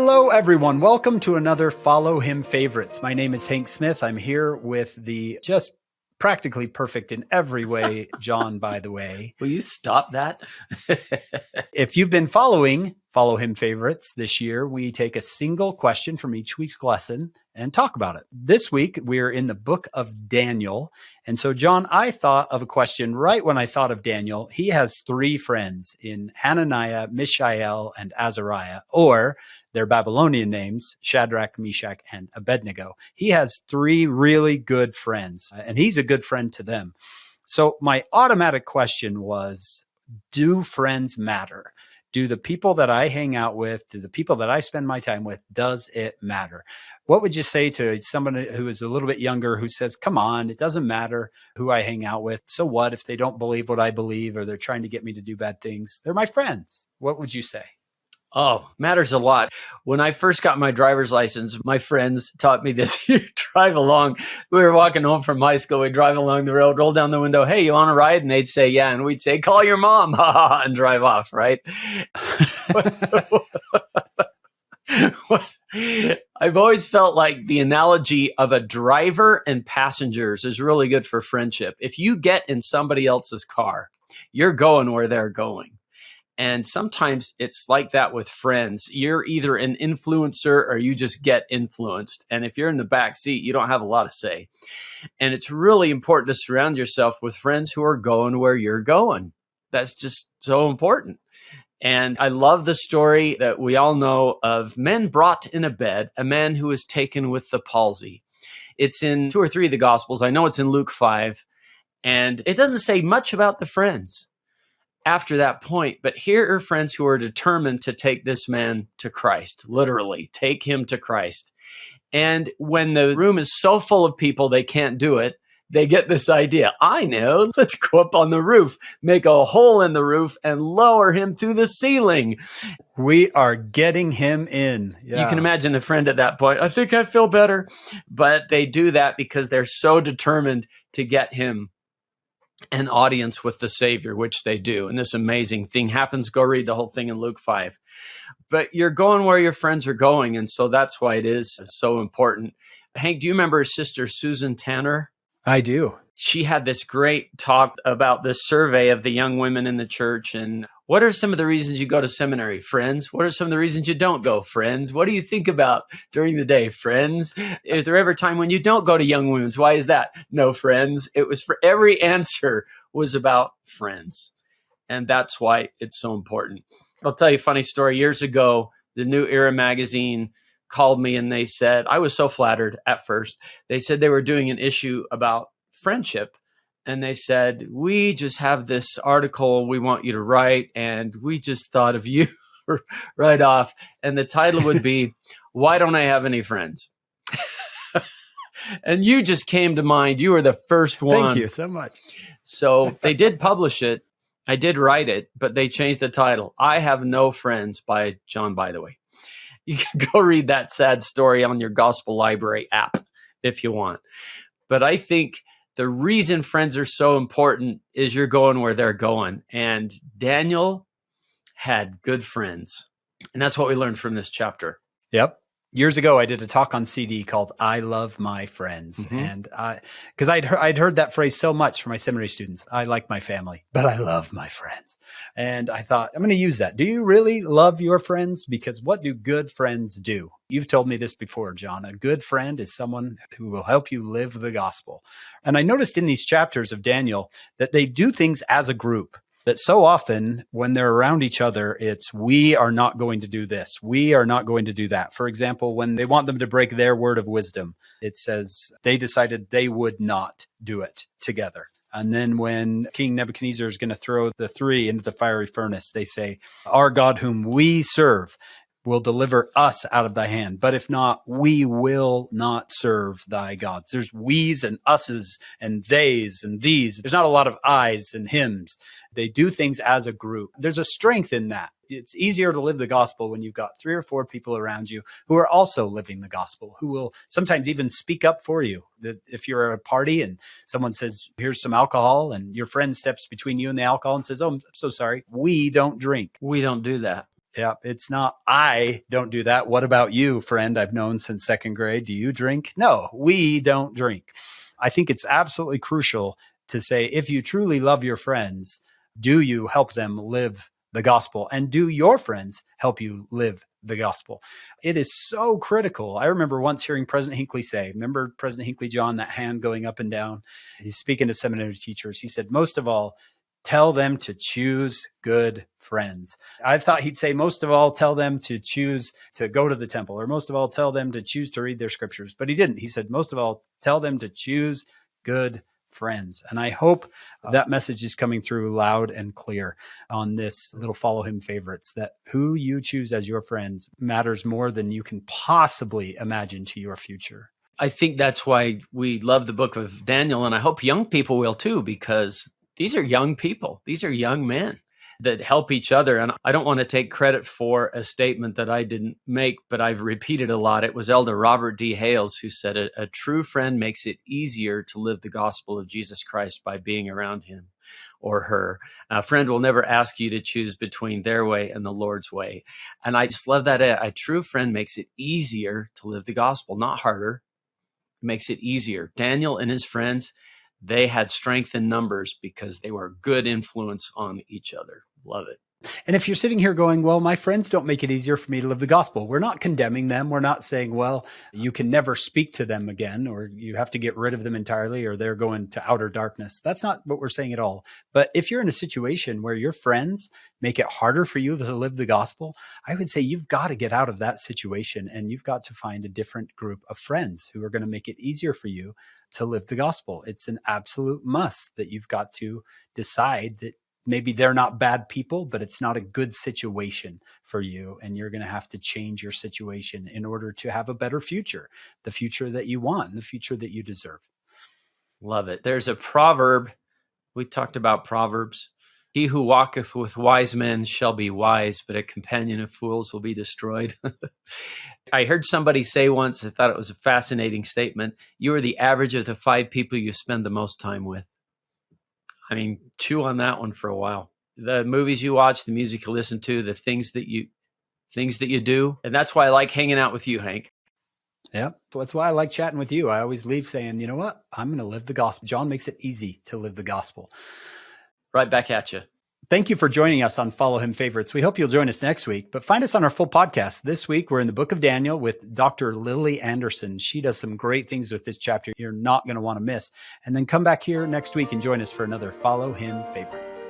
Hello, everyone. Welcome to another Follow Him Favorites. My name is Hank Smith. I'm here with the just practically perfect in every way, John, by the way. Will you stop that? If you've been following Follow Him Favorites this year, we take a single question from each week's lesson and talk about it. This week, we're in the book of Daniel. And so, John, I thought of a question right when I thought of Daniel. He has three friends in Hananiah, Mishael, and Azariah, or their Babylonian names, Shadrach, Meshach, and Abednego. He has three really good friends, and he's a good friend to them. So my automatic question was, do friends matter? Do the people that I hang out with, do the people that I spend my time with, does it matter? What would you say to someone who is a little bit younger who says, come on, it doesn't matter who I hang out with. So what if they don't believe what I believe or they're trying to get me to do bad things? They're my friends. What would you say? Oh, matters a lot. When I first got my driver's license, my friends taught me this. You drive along. We were walking home from high school. We'd drive along the road, roll down the window. Hey, you want to ride? And they'd say, yeah. And we'd say, call your mom, and drive off, right? I've always felt like the analogy of a driver and passengers is really good for friendship. If you get in somebody else's car, you're going where they're going. And sometimes it's like that with friends. You're either an influencer or you just get influenced. And if you're in the back seat, you don't have a lot to say. And it's really important to surround yourself with friends who are going where you're going. That's just so important. And I love the story that we all know of men brought in a bed, a man who was taken with the palsy. It's in 2 or 3 of the Gospels. I know it's in Luke 5. And it doesn't say much about the friends after that point, but here are friends who are determined to take this man to Christ, literally take him to Christ. And when the room is so full of people, they can't do it. They get this idea. I know, let's go up on the roof, make a hole in the roof and lower him through the ceiling. We are getting him in. Yeah. You can imagine the friend at that point. I think I feel better. But they do that because they're so determined to get him an audience with the Savior, which they do. And this amazing thing happens. Go read the whole thing in Luke 5. But you're going where your friends are going. And so that's why it is so important. Hank, do you remember his sister, Susan Tanner? I do. She had this great talk about this survey of the young women in the church. And what are some of the reasons you go to seminary, friends? What are some of the reasons you don't go, friends? What do you think about during the day, friends? Is there ever a time when you don't go to young women's? Why is that? No, friends. It was for every answer was about friends. And that's why it's so important. I'll tell you a funny story. Years ago, the New Era magazine called me and they said, I was so flattered at first. They said they were doing an issue about friendship. And they said, we just have this article we want you to write. And we just thought of you right off. And the title would be, Why Don't I Have Any Friends? And you just came to mind. You were the first one. Thank you so much. So they did publish it. I did write it, but they changed the title. I Have No Friends by John Bytheway. You can go read that sad story on your Gospel Library app if you want. But I think the reason friends are so important is you're going where they're going. And Daniel had good friends. And that's what we learned from this chapter. Yep. Years ago, I did a talk on CD called I Love My Friends. Mm-hmm. And because I'd heard that phrase so much from my seminary students. I like my family, but I love my friends. And I thought, I'm going to use that. Do you really love your friends? Because what do good friends do? You've told me this before, John. A good friend is someone who will help you live the gospel. And I noticed in these chapters of Daniel that they do things as a group. That so often when they're around each other, it's we are not going to do this. We are not going to do that. For example, when they want them to break their word of wisdom, it says they decided they would not do it together. And then when King Nebuchadnezzar is going to throw the 3 into the fiery furnace, they say, our God whom we serve will deliver us out of thy hand. But if not, we will not serve thy gods. There's we's and us's and they's and these. There's not a lot of I's and hims. They do things as a group. There's a strength in that. It's easier to live the gospel when you've got 3 or 4 people around you who are also living the gospel, who will sometimes even speak up for you. That if you're at a party and someone says, here's some alcohol, and your friend steps between you and the alcohol and says, oh, I'm so sorry, we don't drink. We don't do that. Yeah. It's not, I don't do that. What about you, friend? I've known since second grade. Do you drink? No, we don't drink. I think it's absolutely crucial to say, if you truly love your friends, do you help them live the gospel? And do your friends help you live the gospel? It is so critical. I remember once hearing President Hinckley say, remember President Hinckley, John, that hand going up and down? He's speaking to seminary teachers. He said, most of all, tell them to choose good friends. I thought he'd say, most of all, tell them to choose to go to the temple, or most of all, tell them to choose to read their scriptures. But he didn't. He said, most of all, tell them to choose good friends. And I hope that message is coming through loud and clear on this little Follow Him favorites, that who you choose as your friends matters more than you can possibly imagine to your future. I think that's why we love the book of Daniel. And I hope young people will too, because these are young people. These are young men that help each other. And I don't want to take credit for a statement that I didn't make, but I've repeated a lot. It was Elder Robert D. Hales who said, a true friend makes it easier to live the gospel of Jesus Christ by being around him or her. A friend will never ask you to choose between their way and the Lord's way. And I just love that. A true friend makes it easier to live the gospel, not harder. It makes it easier. Daniel and his friends, they had strength in numbers because they were a good influence on each other. Love it. And if you're sitting here going, well, my friends don't make it easier for me to live the gospel, we're not condemning them. We're not saying, well, you can never speak to them again, or you have to get rid of them entirely, or they're going to outer darkness. That's not what we're saying at all. But if you're in a situation where your friends make it harder for you to live the gospel, I would say you've got to get out of that situation, and you've got to find a different group of friends who are going to make it easier for you to live the gospel. It's an absolute must that you've got to decide that maybe they're not bad people, but it's not a good situation for you. And you're going to have to change your situation in order to have a better future, the future that you want, the future that you deserve. Love it. There's a proverb. We talked about proverbs. He who walketh with wise men shall be wise, but a companion of fools will be destroyed. I heard somebody say once, I thought it was a fascinating statement, you are the average of the 5 people you spend the most time with. I mean, chew on that one for a while. The movies you watch, the music you listen to, the things that you do. And that's why I like hanging out with you, Hank. Yeah, that's why I like chatting with you. I always leave saying, you know what? I'm going to live the gospel. John makes it easy to live the gospel. Right back at you. Thank you for joining us on Follow Him Favorites. We hope you'll join us next week, but find us on our full podcast. This week, we're in the book of Daniel with Dr. Lily Anderson. She does some great things with this chapter you're not going to want to miss. And then come back here next week and join us for another Follow Him Favorites.